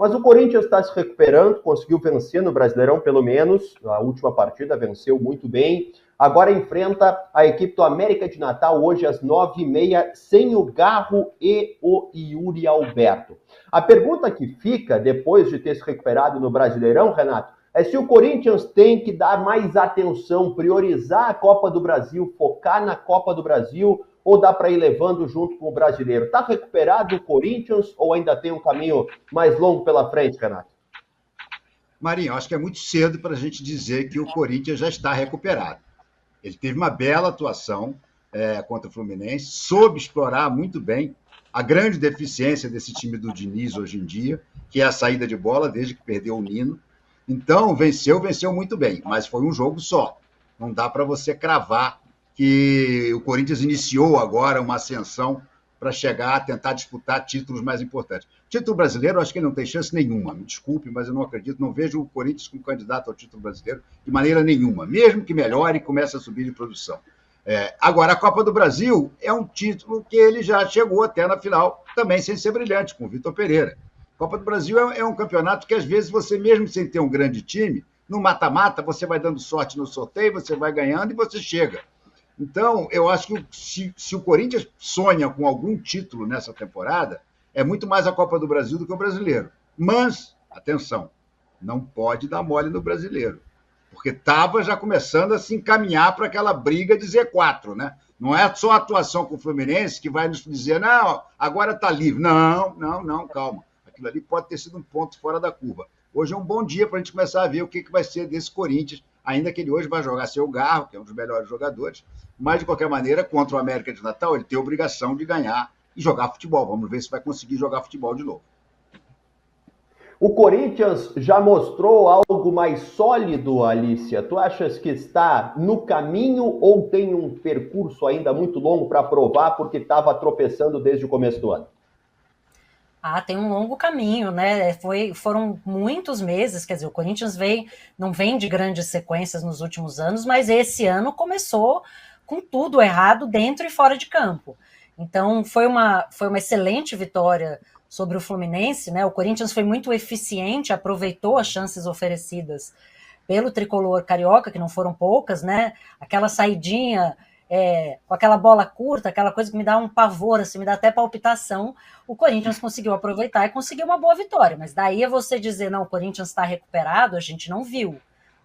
Mas o Corinthians está se recuperando, conseguiu vencer no Brasileirão, pelo menos. A última partida venceu muito bem. Agora enfrenta a equipe do América de Natal, hoje às 9h30, sem o Garro e o Yuri Alberto. A pergunta que fica, depois de ter se recuperado no Brasileirão, Renato, é se o Corinthians tem que dar mais atenção, priorizar a Copa do Brasil, focar na Copa do Brasil, ou dá para ir levando junto com o brasileiro? Está recuperado o Corinthians ou ainda tem um caminho mais longo pela frente, Renato? Marinho, acho que é muito cedo para a gente dizer que o Corinthians já está recuperado. Ele teve uma bela atuação contra o Fluminense, soube explorar muito bem a grande deficiência desse time do Diniz hoje em dia, que é a saída de bola desde que perdeu o Nino. Então, venceu muito bem, mas foi um jogo só. Não dá para você cravar que o Corinthians iniciou agora uma ascensão para chegar a tentar disputar títulos mais importantes. Título brasileiro, acho que ele não tem chance nenhuma. Me desculpe, mas eu não acredito, não vejo o Corinthians como candidato ao título brasileiro de maneira nenhuma, mesmo que melhore e comece a subir de produção. Agora, a Copa do Brasil é um título que ele já chegou até na final, também sem ser brilhante, com o Vitor Pereira. A Copa do Brasil é um campeonato que, às vezes, você mesmo sem ter um grande time, no mata-mata, você vai dando sorte no sorteio, você vai ganhando e você chega. Então, eu acho que se o Corinthians sonha com algum título nessa temporada, é muito mais a Copa do Brasil do que o brasileiro. Mas, atenção, não pode dar mole no brasileiro, porque estava já começando a se encaminhar para aquela briga de Z4, né? Não é só a atuação com o Fluminense que vai nos dizer, não, agora está livre. Não, calma. Aquilo ali pode ter sido um ponto fora da curva. Hoje é um bom dia para a gente começar a ver o que vai ser desse Corinthians, ainda que ele hoje vai jogar sem o Garro, que é um dos melhores jogadores, mas, de qualquer maneira, contra o América de Natal, ele tem a obrigação de ganhar e jogar futebol. Vamos ver se vai conseguir jogar futebol de novo. O Corinthians já mostrou algo mais sólido, Alicia? Tu achas que está no caminho ou tem um percurso ainda muito longo para provar porque estava tropeçando desde o começo do ano? Tem um longo caminho, né? Foram muitos meses, quer dizer, o Corinthians não vem de grandes sequências nos últimos anos, mas esse ano começou com tudo errado dentro e fora de campo. Então, foi uma excelente vitória sobre o Fluminense, né? O Corinthians foi muito eficiente, aproveitou as chances oferecidas pelo tricolor carioca, que não foram poucas, né? Aquela saidinha com aquela bola curta, aquela coisa que me dá um pavor, assim, me dá até palpitação, o Corinthians conseguiu aproveitar e conseguiu uma boa vitória. Mas daí é você dizer, não, o Corinthians está recuperado, a gente não viu.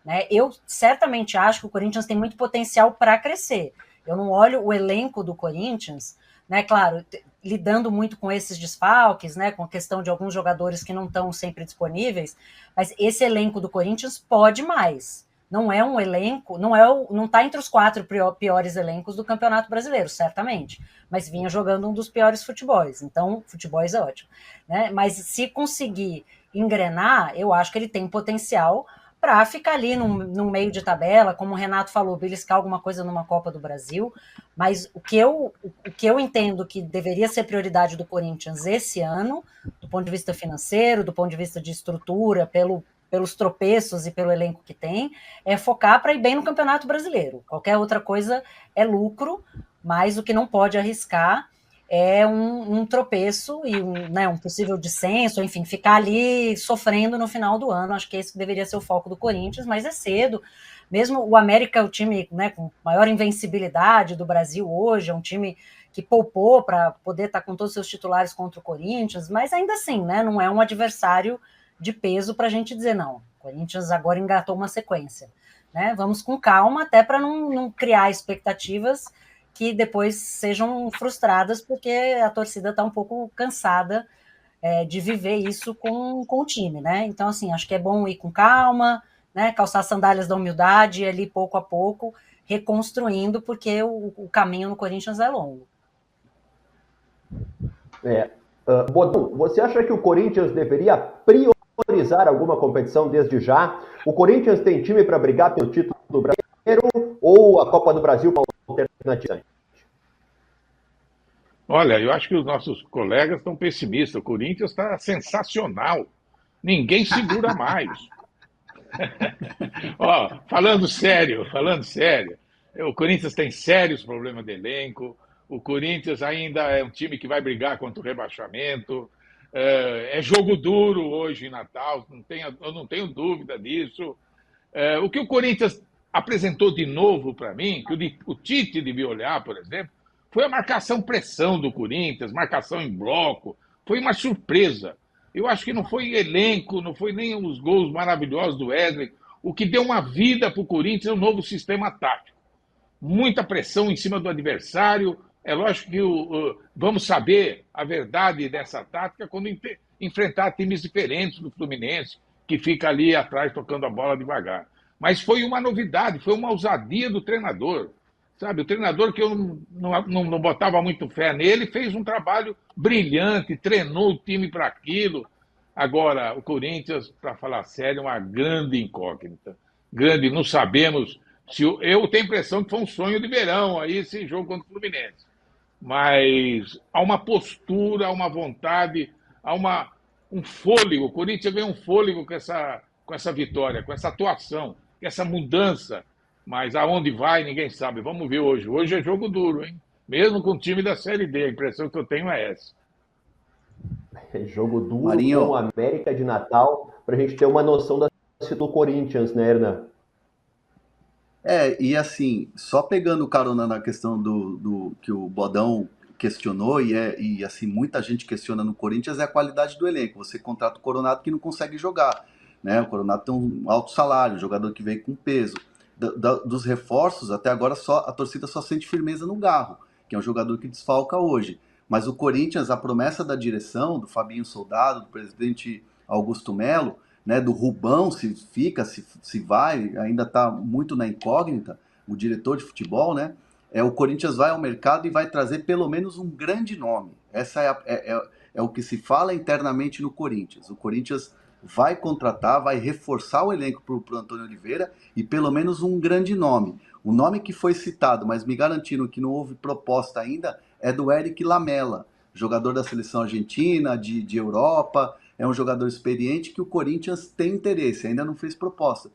Né? Eu certamente acho que o Corinthians tem muito potencial para crescer. Eu não olho o elenco do Corinthians, né? Claro, lidando muito com esses desfalques, né? Com a questão de alguns jogadores que não estão sempre disponíveis, mas esse elenco do Corinthians pode mais. Não é um elenco, não está entre os 4 piores elencos do Campeonato Brasileiro, certamente, mas vinha jogando um dos piores futebols, então futebols é ótimo, né? Mas se conseguir engrenar, eu acho que ele tem potencial para ficar ali no meio de tabela, como o Renato falou, beliscar alguma coisa numa Copa do Brasil, mas o que eu entendo que deveria ser prioridade do Corinthians esse ano, do ponto de vista financeiro, do ponto de vista de estrutura, pelos tropeços e pelo elenco que tem, é focar para ir bem no Campeonato Brasileiro. Qualquer outra coisa é lucro, mas o que não pode arriscar é um tropeço e um possível descenso, enfim, ficar ali sofrendo no final do ano. Acho que esse deveria ser o foco do Corinthians, mas é cedo. Mesmo o América é o time, né, com maior invencibilidade do Brasil hoje, é um time que poupou para poder estar com todos os seus titulares contra o Corinthians, mas ainda assim, né, não é um adversário de peso para a gente dizer, não, o Corinthians agora engatou uma sequência. Né? Vamos com calma, até para não criar expectativas que depois sejam frustradas, porque a torcida está um pouco cansada de viver isso com o time. Né? Então, assim, acho que é bom ir com calma, né? Calçar as sandálias da humildade e ali, pouco a pouco, reconstruindo, porque o caminho no Corinthians é longo. Bodão, você acha que o Corinthians deveria priorizar alguma competição desde já? O Corinthians tem time para brigar pelo título do brasileiro ou a Copa do Brasil uma alternativa? Olha, eu acho que os nossos colegas estão pessimistas. O Corinthians está sensacional. Ninguém segura mais. Falando sério, o Corinthians tem sérios problemas de elenco. O Corinthians ainda é um time que vai brigar contra o rebaixamento. É jogo duro hoje em Natal, eu não tenho dúvida disso. O que o Corinthians apresentou de novo para mim, que o Tite devia olhar, por exemplo, foi a marcação-pressão do Corinthians, marcação em bloco. Foi uma surpresa. Eu acho que não foi elenco, não foi nem os gols maravilhosos do Wesley. O que deu uma vida para o Corinthians é o novo sistema tático. Muita pressão em cima do adversário. É lógico que vamos saber a verdade dessa tática quando enfrentar times diferentes do Fluminense, que fica ali atrás tocando a bola devagar. Mas foi uma novidade, foi uma ousadia do treinador. Sabe, o treinador que eu não botava muito fé nele, fez um trabalho brilhante, treinou o time para aquilo. Agora, o Corinthians, para falar sério, é uma grande incógnita. Grande, não sabemos se... Eu tenho a impressão que foi um sonho de verão aí esse jogo contra o Fluminense. Mas há uma postura, há uma vontade, há um fôlego. O Corinthians ganhou um fôlego com essa vitória, com essa atuação, com essa mudança. Mas aonde vai, ninguém sabe. Vamos ver hoje. Hoje é jogo duro, hein? Mesmo com o time da Série D. A impressão que eu tenho é essa. É jogo duro Marinho. Com a América de Natal, para a gente ter uma noção da situação do Corinthians, né, Hernan? E assim, só pegando carona na questão do que o Bodão questionou, e assim, muita gente questiona no Corinthians, é a qualidade do elenco. Você contrata o Coronato que não consegue jogar, né? O Coronato tem um alto salário, um jogador que veio com peso. Dos reforços, até agora a torcida só sente firmeza no Garro, que é um jogador que desfalca hoje. Mas o Corinthians, a promessa da direção, do Fabinho Soldado, do presidente Augusto Melo, né, do Rubão, se fica, se vai, ainda está muito na incógnita, o diretor de futebol, né? O Corinthians vai ao mercado e vai trazer pelo menos um grande nome. Essa é o que se fala internamente no Corinthians. O Corinthians vai contratar, vai reforçar o elenco para o Antônio Oliveira e pelo menos um grande nome. O nome que foi citado, mas me garantiram que não houve proposta ainda, é do Eric Lamela, jogador da seleção argentina, de Europa, é um jogador experiente que o Corinthians tem interesse, ainda não fez proposta,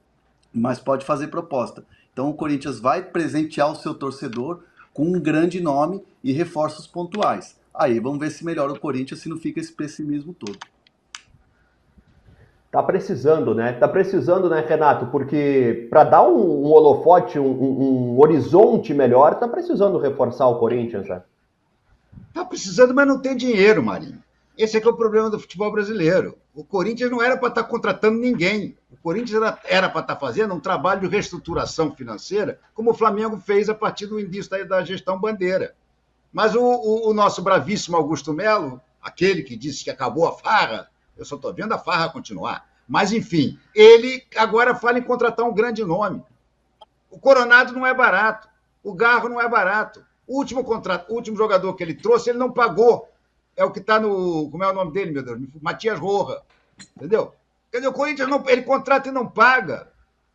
mas pode fazer proposta. Então o Corinthians vai presentear o seu torcedor com um grande nome e reforços pontuais. Aí vamos ver se melhora o Corinthians, se não fica esse pessimismo todo. Tá precisando, né? Tá precisando, né, Renato? Porque para dar um holofote, um horizonte melhor, tá precisando reforçar o Corinthians, né? Tá precisando, mas não tem dinheiro, Marinho. Esse é que é o problema do futebol brasileiro. O Corinthians não era para estar contratando ninguém. O Corinthians era para estar fazendo um trabalho de reestruturação financeira, como o Flamengo fez a partir do início da gestão Bandeira. Mas o nosso bravíssimo Augusto Melo, aquele que disse que acabou a farra, eu só estou vendo a farra continuar. Mas, enfim, ele agora fala em contratar um grande nome. O Coronado não é barato. O Garro não é barato. O último jogador que ele trouxe, ele não pagou. É o que está no... Como é o nome dele, meu Deus? Matias Roja. Entendeu? Quer dizer, o Corinthians ele contrata e não paga.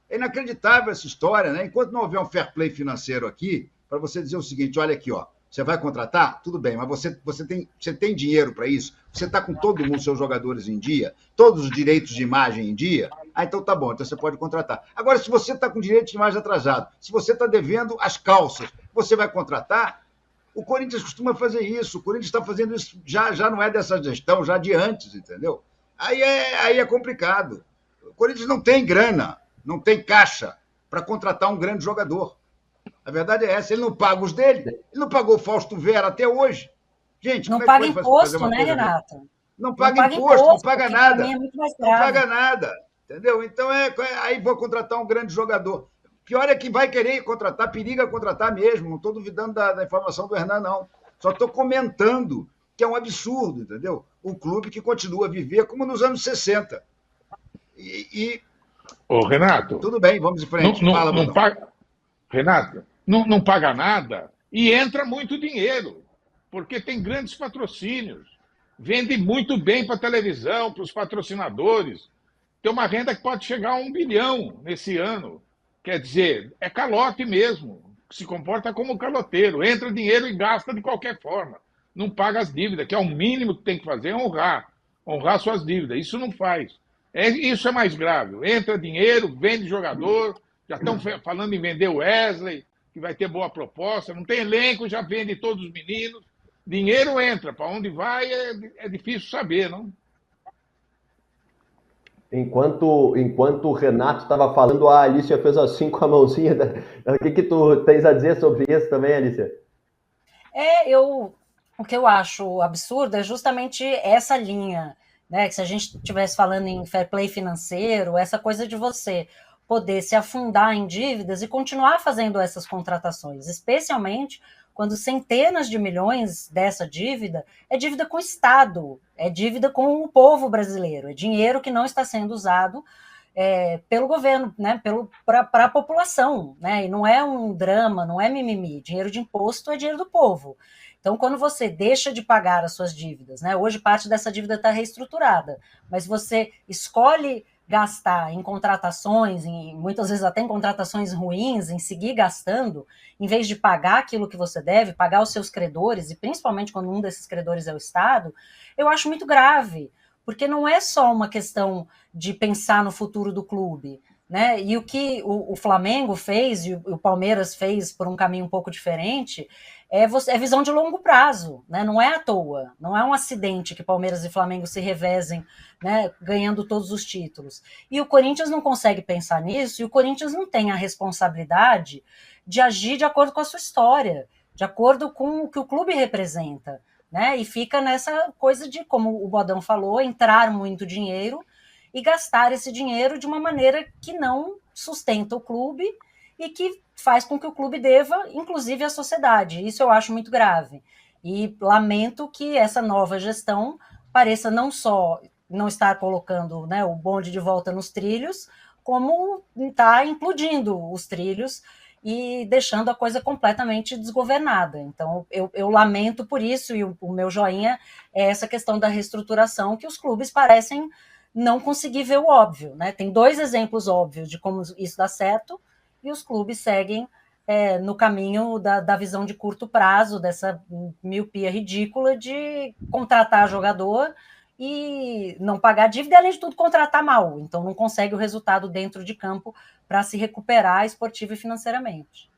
É inacreditável essa história, né? Enquanto não houver um fair play financeiro aqui, para você dizer o seguinte, olha aqui, ó, você vai contratar? Tudo bem, mas você tem dinheiro para isso? Você está com todo mundo, seus jogadores em dia? Todos os direitos de imagem em dia? Então tá bom, então você pode contratar. Agora, se você está com direito de imagem atrasado, se você está devendo as calças, você vai contratar? O Corinthians costuma fazer isso, o Corinthians está fazendo isso, já não é dessa gestão, já de antes, entendeu? Aí é complicado. O Corinthians não tem grana, não tem caixa para contratar um grande jogador. A verdade é essa, ele não paga os dele, ele não pagou o Fausto Vera até hoje. Gente, não como paga é que foi imposto, fazer né, Renato? Não paga imposto, não paga nada. É muito mais não paga nada, entendeu? Então, aí vou contratar um grande jogador. Pior é que vai querer contratar, periga contratar mesmo. Não estou duvidando da informação do Hernan, não. Só estou comentando que é um absurdo, entendeu? Um clube que continua a viver como nos anos 60. Ô, Renato... Tudo bem, vamos em frente. Fala, não paga... Renato, não paga nada e entra muito dinheiro, porque tem grandes patrocínios. Vende muito bem para a televisão, para os patrocinadores. Tem uma renda que pode chegar a 1 bilhão nesse ano. Quer dizer, é calote mesmo. Se comporta como caloteiro. Entra dinheiro e gasta de qualquer forma. Não paga as dívidas, que é o mínimo que tem que fazer, é honrar suas dívidas. Isso não faz. Isso é mais grave. Entra dinheiro, vende jogador, já estão falando em vender o Wesley, que vai ter boa proposta, não tem elenco, já vende todos os meninos. dinheiro entra, para onde vai é difícil saber, não? Enquanto o Renato estava falando, a Alicia fez assim com a mãozinha. O que tu tens a dizer sobre isso também, Alicia? O que eu acho absurdo é justamente essa linha, né? Que se a gente estivesse falando em fair play financeiro, essa coisa de você poder se afundar em dívidas e continuar fazendo essas contratações, especialmente quando centenas de milhões dessa dívida é dívida com o Estado, é dívida com o povo brasileiro, é dinheiro que não está sendo usado pelo governo, né, para a população, né, e não é um drama, não é mimimi, dinheiro de imposto é dinheiro do povo. Então, quando você deixa de pagar as suas dívidas, né, hoje parte dessa dívida está reestruturada, mas você escolhe gastar em contratações, muitas vezes até em contratações ruins, em seguir gastando, em vez de pagar aquilo que você deve, pagar os seus credores, e principalmente quando um desses credores é o Estado, eu acho muito grave, porque não é só uma questão de pensar no futuro do clube, né? E o que o Flamengo fez e o Palmeiras fez por um caminho um pouco diferente é visão de longo prazo, né? Não é à toa, não é um acidente que Palmeiras e Flamengo se revezem, né, ganhando todos os títulos. E o Corinthians não consegue pensar nisso, e o Corinthians não tem a responsabilidade de agir de acordo com a sua história, de acordo com o que o clube representa, né? E fica nessa coisa de, como o Bodão falou, entrar muito dinheiro e gastar esse dinheiro de uma maneira que não sustenta o clube e que faz com que o clube deva, inclusive, à sociedade. Isso eu acho muito grave. E lamento que essa nova gestão pareça não só não estar colocando, né, o bonde de volta nos trilhos, como está implodindo os trilhos e deixando a coisa completamente desgovernada. Então, eu lamento por isso, e o meu joinha é essa questão da reestruturação, que os clubes parecem não conseguir ver o óbvio, né? Tem 2 exemplos óbvios de como isso dá certo, e os clubes seguem no caminho da visão de curto prazo, dessa miopia ridícula de contratar jogador e não pagar dívida, e além de tudo contratar mal, então não consegue o resultado dentro de campo para se recuperar esportivo e financeiramente.